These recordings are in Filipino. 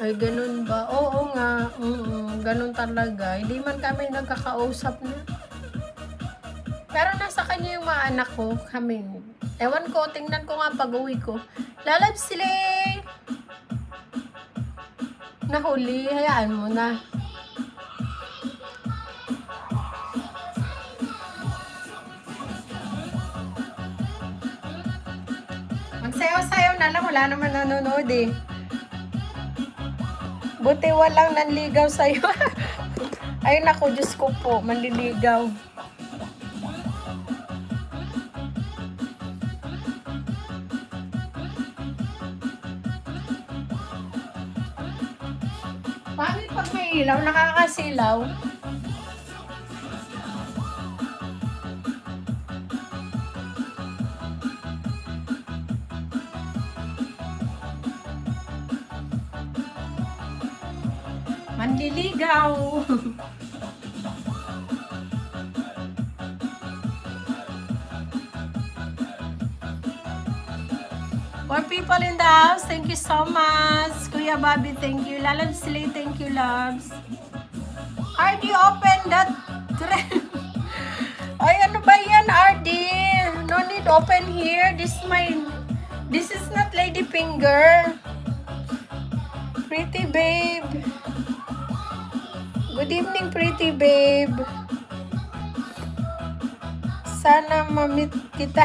Ay, ganun ba? Oo nga. Ganun talaga. Hindi man kami nagkakausap na. Pero nasa kanya yung mga anak ko. Kami. Ewan ko, tingnan ko nga pag-uwi ko. Lalab sila! Nahuli. Hayaan mo na. Magsayaw-sayaw na lang. Wala naman nanonood eh. Buti walang nanligaw sa'yo. Ay naku, Diyos ko po, manliligaw. Pangit pag may ilaw, nakakasilaw. Manliligaw. For people in the house, thank you so much. Kuya Bobby, thank you. Lalab Slay, thank you, loves. RD, open that trend. Ay, ano ba yan, RD? No need open here. This is not lady finger. Pretty babe. Good evening, pretty babe. Sana ma-meet kita.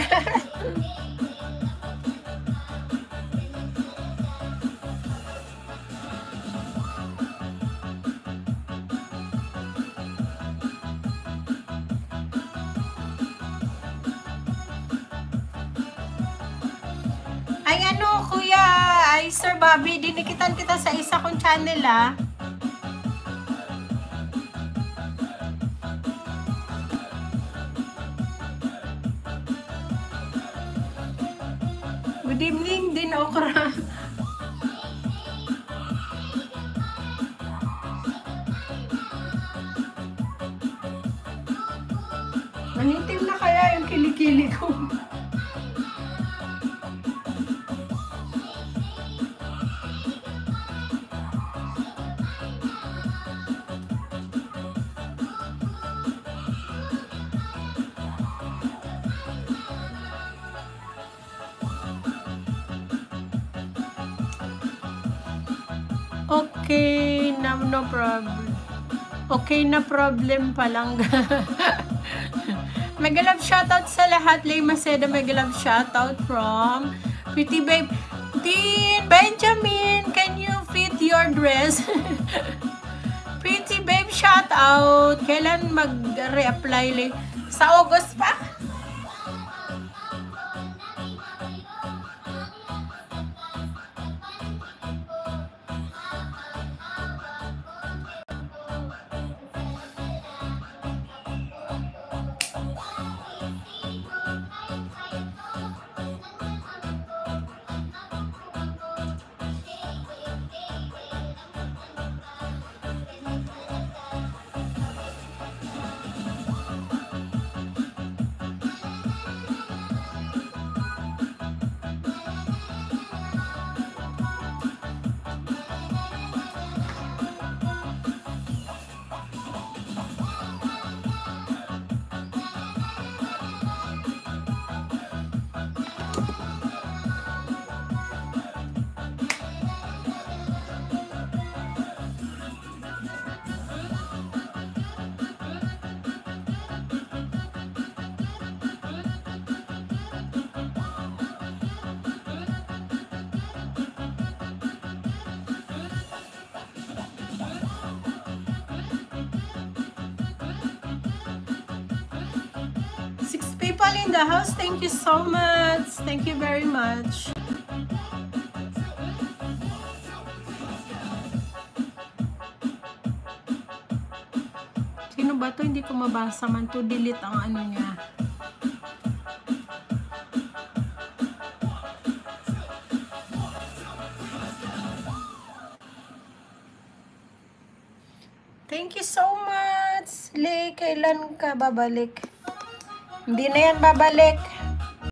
Ay ano, kuya, ay Sir Bobby, dinikitan kita sa isa kong channel ah. Good evening din, Okra. Manitim na kaya yung kilikili ko. Okay, no problem. Okay na problem pa lang. Mega love shoutout sa lahat. Lay Macedo, mega love shoutout from Pretty Babe. Dean Benjamin, can you fit your dress? Pretty Babe shoutout. Kailan mag-reapply? Sa August pa? People in the house, thank you so much. Thank you very much. Sino ba to? Hindi ko mabasa man to. Delete ang ano niya. Thank you so much. Lee, kailan ka babalik? Hindi na yan babalik.